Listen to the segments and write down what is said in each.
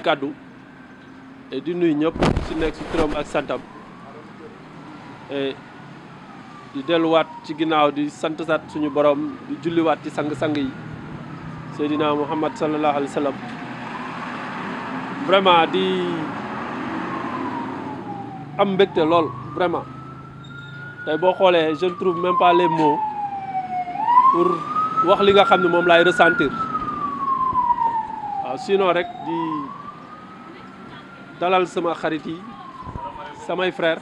kàddu et di nuyu ñëpp si nekk si turam ak santam et di delluwaat ci ginnaaw di sant suñu borom di julliwaat ci sang-sang yi Seydina Muhammad sallallahu alayhi wa sallam vraiment di am mbégte lool vraiment tey boo xoolee je ne trouve même pas les mots pour wax li nga xam ne moom laay ressentir waaw sinon rek di dalal sama xarit yi samay frère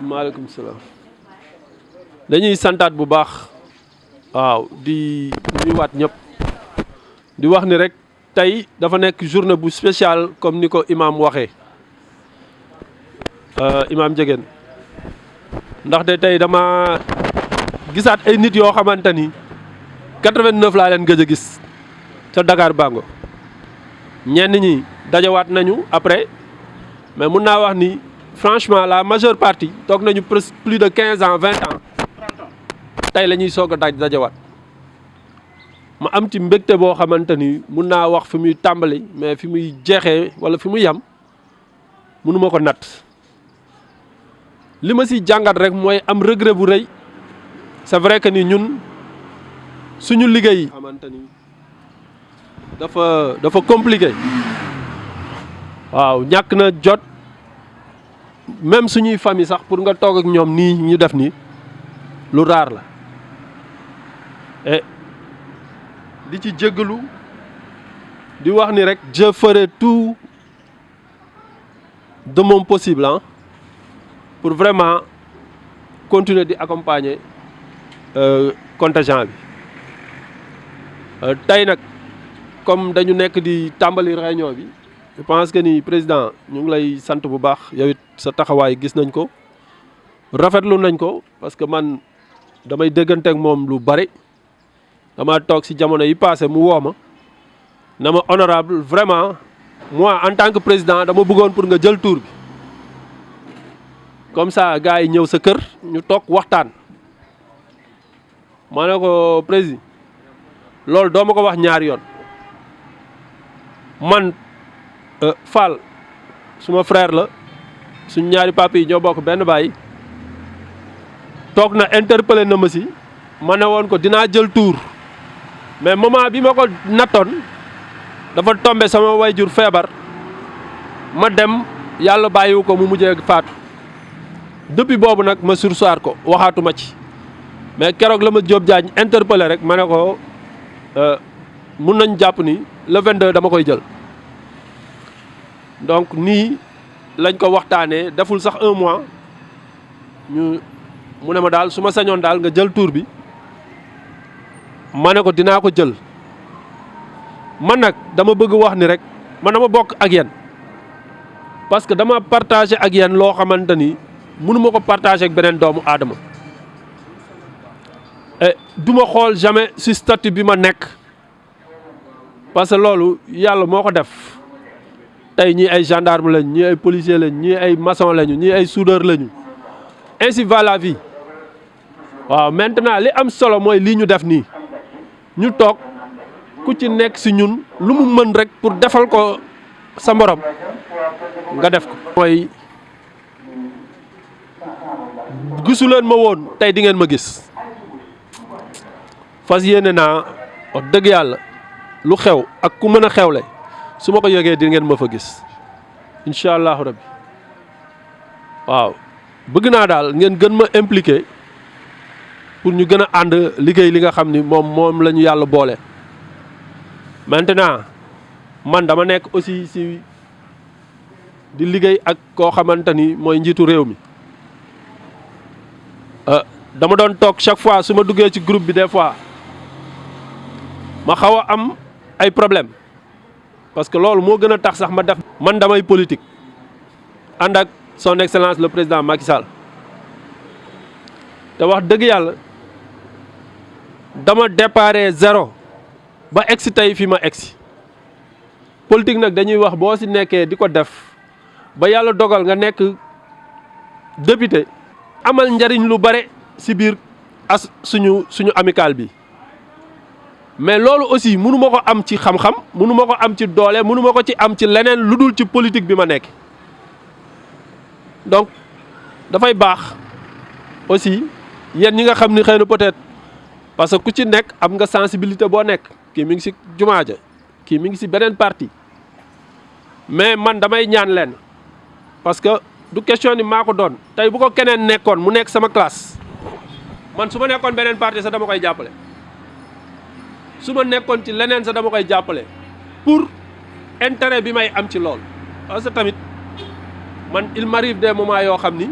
maaleykum salaam dañuy santaat bu baax waaw di nuyuwaat ñëpp di wax ni rek tey dafa nekk journée bu spéciale comme ni ko imam waxee imam Ndiéguène ndaxte tey dama gisaat ay nit yoo xamante ni 89 laa leen gëj a gis ca Dakar Bango ñenn ñi dajawaat nañu après mais mun naa wax ni franchement la majeure partie toog nañu presque plus de 15 ans 20 ans tey la ñuy soog a dajawaat ma am ci mbégte boo xamante ni mun naa wax fi muy tàmbali mais fi muy jeexee wala fi muy yam mënuma ko natt li ma si jàngat rek mooy am regret bu rëy c'est vrai que ni ñun suñu liggéey xamante ni dafa compliqué waaw ñàkk na jot même suñuy famille sax pour nga toog ak ñoom nii ñu def nii lu raar la et di ci jéggalu di wax ni rek je ferai tout de mon possible pour vraiment continuer di accompagner contingent bi tey nag comme dañu nekk di tàmbali réunion bi je pense que ni président ñu ngi lay sant bu baax yow it sa taxawaay gis nañ ko rafetlu nañ ko parce que man damay déggante ak moom lu bari dama toog ci jamono yi passé mu woo ma na ma honorable vraiment moi en tant que président dama bëggoon pour nga jël tour bi comme ça gars yi ñëw sa kër ñu toog waxtaan ma ne ko président loolu doo ma ko wax ñaari yoon man Fall suma frère la suñ ñaari papi yi ñoo bokk benn baay toog na interpellé na ma si ma ne woon ko dinaa jël tour mais moment bi ma ko nattoon dafa tombé sama wayjur feebar ma dem yàlla bàyyiwu ko mu mujjee faatu depuis boobu nag ma sursoir ko waxaatuma ci mais keroog la ma Diop Diagne interpellé rek ma ne ko mun nañ jàpp ni le 22 dama koy jël donc nii lañ ko waxtaanee deful sax un mois mu ne ma daal su ma sañoon daal nga jël tour bi ma ne ko dinaa ko jël man nag dama bëgg wax ni rek man dama bokk ak yéen parce que dama partagé ak yéen loo xamante ni mënuma ko partagé ak beneen doomu aadama et du ma xool jamais ci statut bi ma nekk parce que loolu yàlla moo ko def tey ñii ay gendarme lañ ñii ay policier lañ ñii ay maçon lañu ñii ay soudeur lañu ainsi va la vie waaw maintenant li am solo mooy lii ñu def nii ñu toog ku ci nekk ci ñun lu mu mën rek pour defal ko sa morom nga def ko. mooy gisu leen ma woon tey di ngeen ma gis fas yéene naa wax dëgg yàlla lu xew ak ku mën a xewle su ma ko yëgee di ngeen ma fa gis incha allahu rabbi waaw bëgg naa daal ngeen gën ma impliqué pour ñu gën a ànd liggéey li nga xam ni moom la ñu yàlla boole. maintenant man dama nekk aussi ci di liggéey ak koo xamante ni mooy njiitu réew mi dama doon toog chaque fois su ma duggee ci groupe bi des fois ma xaw a am ay problème parce que loolu moo gën a tax sax ma def. man damay politique ànd ak son excellence le président Macky Sall te wax dëgg yàlla dama déparé zéro ba egsi tey fi ma egsi politique nag dañuy wax boo ci nekkee di ko def ba yàlla dogal nga nekk député amal njariñ lu bare ci biir suñu amical bi mais loolu aussi mënu ma ko am ci xam-xam mënu ma ko am ci doole mënu ma ko ci am ci leneen lu dul ci politique bi ma nekk donc dafay baax aussi yéen ñi nga xam ni xëy na peut-être parce que ku ci nekk am nga sensibilité boo nekk kii mi ngi ci jumaa ja kii mi ngi ci beneen parti mais man damay ñaan leen parce que du question ni maa ko doon tey bu ko keneen nekkoon mu nekk sama classe man su ma nekkoon beneen parti sax dama koy jàppale su ma nekkoon ci leneen sax dama koy jàppale pour intérêt bi may am ci lool parce que tamit man il m'arrive des moments yoo xam ni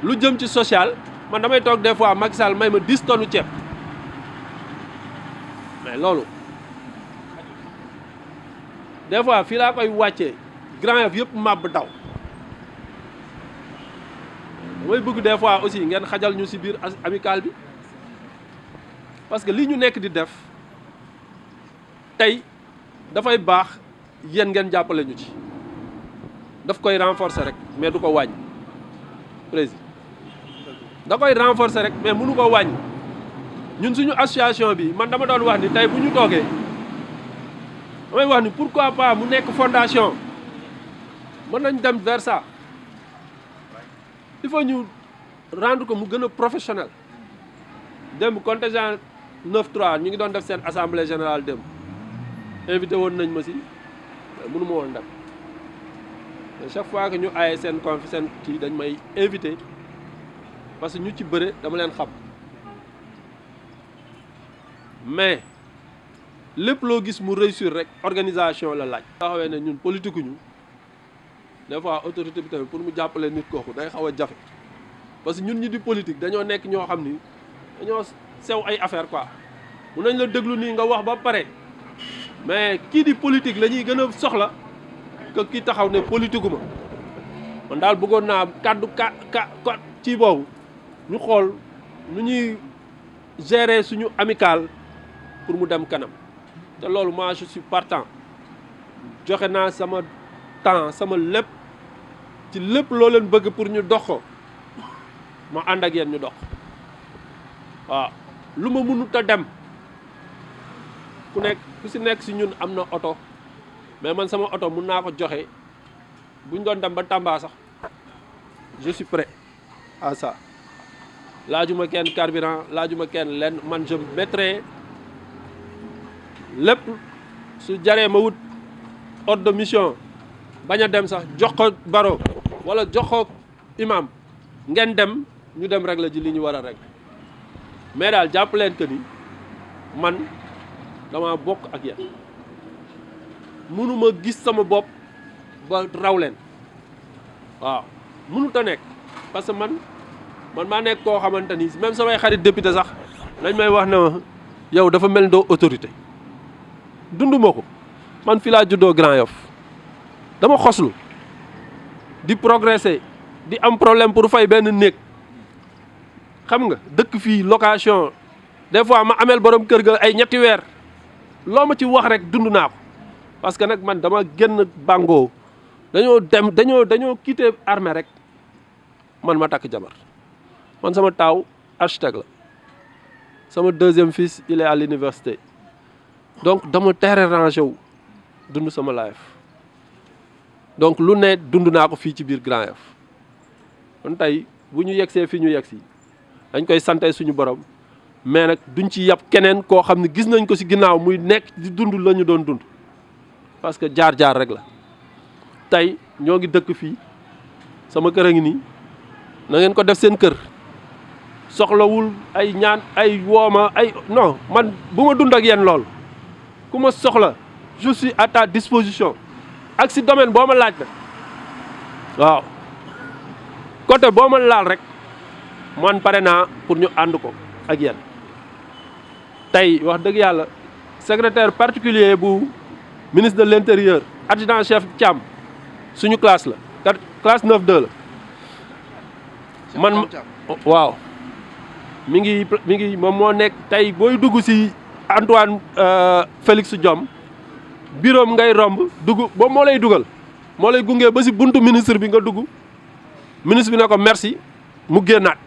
lu jëm ci social man damay toog des fois Macky Sall may ma 10 tonnes ceeb mais loolu des fois fii laa koy wàccee Grand Yoff yëpp màbb daw damay bëgg des fois aussi ngeen xajal ñu ci biir amical bi parce que li ñu nekk di def tey dafay baax yéen ngeen jàppale ñu ci daf koy renforcer rek mais du ko wàññi président da koy renforcer rek mais mënu ko wàññi ñun suñu association bi man dama doon wax ni tey bu ñu toogee damay wax ni pourquoi pas mu nekk fondation mën nañ dem vers ça il faut ñu rendre ko mu gën a professionnel démb contingent 9-3 ñu ngi doon def seen assemblée générale démb invité woon nañ ma si mënu ma woon dem chaque fois que ñu aaye seen seen kii dañ may invité parce que ñu ci bëre dama leen xam mais lépp loo gis mu réussir rek organisation la laaj. taxawee ne ñun politique ñu des fois autorité bi tamit pour mu jàppale nit kooku day xaw a jafe parce que ñun ñi di politique dañoo nekk ñoo xam ni dañoo sew ay affaire quoi mun nañ la déglu nii nga wax ba pare mais kii di politique la ñuy gën a soxla que kii taxaw ne politique ma man daal bëggoon naa kàddu ci boobu ñu xool nu ñuy gérer suñu amical pour mu dem kanam te loolu moi je suis partant joxe naa sama temps sama lépp ci lépp loo leen bëgg pour ñu dox ko ma ànd ak yéen ñu dox waaw lu ma mënut a dem ku si nekk si ñun am na oto mais man sama oto mun naa ko joxe bu ñu doon dem ba Tamba sax je suis prêt à ça laajuma kenn carburant laajuma kenn lenn man je mettrai lépp su jaree ma wut ordre de mission bañ a dem sax jox ko baro wala jox ko imam ngeen dem ñu dem rek la ji li ñu war a rek mais daal jàpp leen que ni man dama bokk ak yéen mënuma gis sama bopp ba raw leen waaw mënut a nekk parce que man maa nekk koo xamante ni même samay xarit député sax lañ may wax ne yow dafa mel doo autorité dunduma ko man fi laa juddoo Grand Yoff dama xoslu di progresser di am problème pour fay benn néeg xam nga dëkk fii location des fois ma ameel borom kër ga ay ñetti weer loo ma ci wax rek dund naa ko parce que nag man dama génn bàngoo dañoo quitté armée rek man ma takk jabar man sama taaw architecte la sama deuxième fils il est à l'université donc dama tere rangé wu dund sama life donc lu ne dund naa ko fii ci biir Grand Yoff kon tey bu ñu yegsee fii ñu yegsi dañ koy sante suñu borom mais nag duñ ci yab keneen koo xam ne gis nañ ko ci ginnaaw muy nekk di dund la ñu doon dund parce que jaar-jaar rek la tey ñoo ngi dëkk fii sama kër a ngi nii na ngeen ko def seen kër soxlawul ay ñaan ay wooma ay non man bu ma dund ak yéen lool ku ma soxla je suis à ta disposition ak ci domaine boo ma laaj la waaw côté boo ma laal rek man pare naa pour ñu ànd ko ak yéen tey wax dëgg yàlla secrétaire particulier bu ministre de l'intérieur adjudant chef Thiam suñu classe la classe 9-2 la man waaw mi ngi moom moo nekk tey booy dugg ci Antoine Félix Diome bureau ngay romb dugg boobu moo lay dugal moo lay gunge ba ci buntu ministre bi nga dugg ministre bi ne ko merci mu génnaat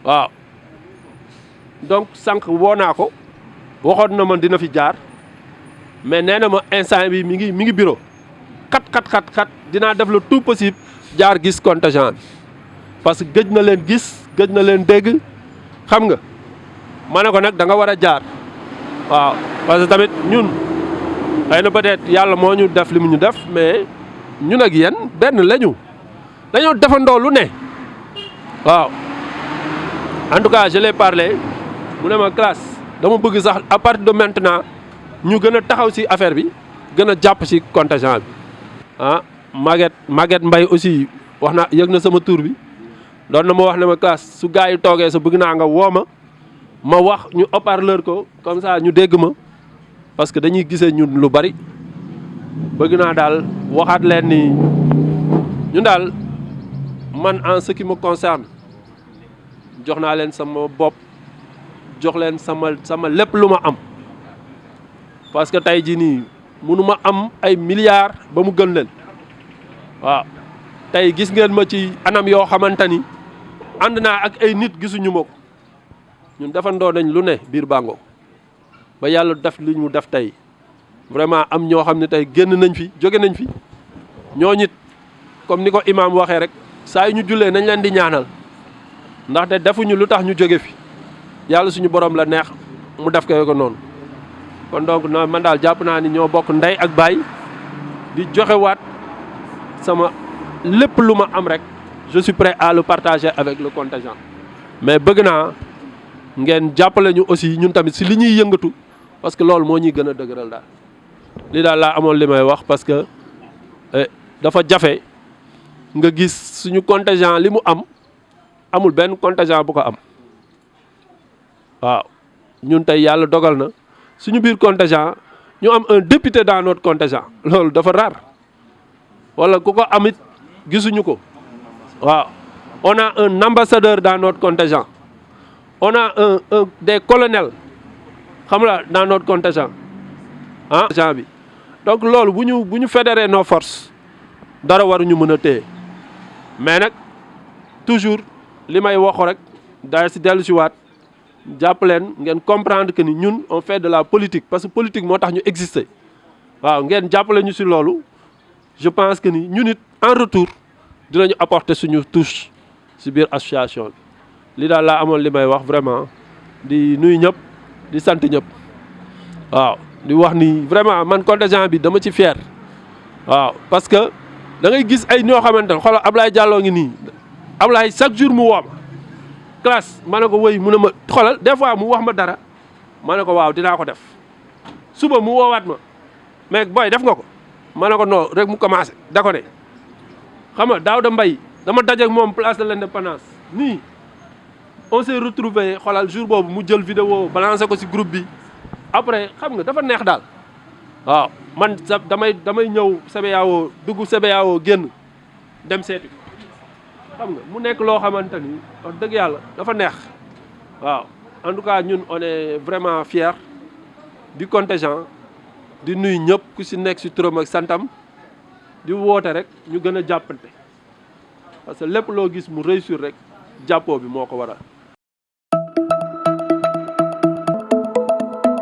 waaw donc sànq woo naa ko waxoon na ma dina fi jaar mais nee na ma instant bi mi ngi bureau xat dinaa def le tout possible jaar gis contingent bi parce que gëj na leen gis gëj na leen dégg xam nga ma ne ko nag da nga war a jaar waaw parce que tamit ñun xëy na peut-être yàlla moo ñu def li mu ñu def mais ñun ak yéen benn lañu dañoo defandoo lu ne waaw en tout cas je l'ai parlé mu ne ma classe dama bëgg sax à partir de maintenant ñu gën a taxaw ci affaire bi gën a jàpp ci contingent bi ah Maguette Mbaye aussi wax na yëg na sama tur bi doon na ma wax ne ma classe su gars yi toogee sa bëgg naa nga woo ma wax ñu haut-parleur ko comme ça ñu dégg ma parce que dañuy gisee ñun lu bari bëgg naa daal waxaat leen ni ñun daal man en ce qui me concerne jox naa leen sama bopp jox leen sama lépp lu ma am parce que tey jii nii mënu ma am ay milliards ba mu gën leen waaw tey gis ngeen ma ci anam yoo xamante ni ànd naa ak ay nit gisuñu ma ko ñun defandoo nañ lu ne biir Bango ba yàlla def li mu def tey vraiment am ñoo xam ne tey génn nañ fi jóge nañ fi ñoo ñit comme ni ko imaam waxee rek saa yu ñu jullee nañ leen di ñaanal ndaxte defuñu lu tax ñu jóge fi yàlla suñu borom la neex mu def ko noonu kon donc non man daal jàpp naa ni ñoo bokk ndey ak baay di joxewaat sama lépp lu ma am rek je suis prêt à le partager avec le contingent mais bëgg naa ngeen jàppale ñu aussi ñun tamit si li ñuy yëngatu parce que loolu moo ñuy gën a dëgëral daal li daal laa amoon li may wax parce que dafa jafe nga gis suñu contingent li mu am amul benn contingent bu ko am waaw ñun tey yàlla dogal na suñu biir contingent ñu am un député dans notre contingent loolu dafa rare wala ku ko amit gisuñu ko waaw on a un ambassadeur dans notre contingent on a des colonels xam la dans notre contingent ah bi donc loolu bu ñu fédérer nos forces dara waruñu mën a téye mais nag toujours li may waxo rek daa si dellu si waat jàpp leen ngeen comprendre que ni ñun on fait de la politique parce que politique moo tax ñu exister waaw ngeen jàppale ñu si loolu je pense que ni ñun it en retour dinañu apporter suñu touche si biir association bi li daal laa amoon li may wax vraiment di nuyu ñëpp di sant ñëpp waaw di wax ni vraiment man contingent bi dama ci fier waaw parce que da ngay gis ay ñoo xamante ne xoolal Ablaye Diallo ngi nii Ablaye chaque jour mu woo ma classe ma ne ko wëy mu ne ma xoolal des fois mu wax ma dara ma ne ko waaw dinaa ko def suba mu woowaat ma mais booy def nga ko ma ne ko non rek mu commencé da ko ne xam nga Daouda Mbaye dama dajeek moom place de l'Indépendance nii on s'est retrouvé xoolal jour boobu mu jël vidéo balancé ko ci groupe bi après xam nga dafa neex daal waaw man damay ñëw CBAO dugg CBAO génn dem seeti xam nga mu nekk loo xamante ni wax dëgg yàlla dafa neex waaw en tout cas ñun on est vraiment fiers du contingent di nuyu ñëpp ku ci nekk ci turam ak santam di woote rek ñu gën a jàppante parce que lépp loo gis mu réussir rek jàppoo bi moo ko waral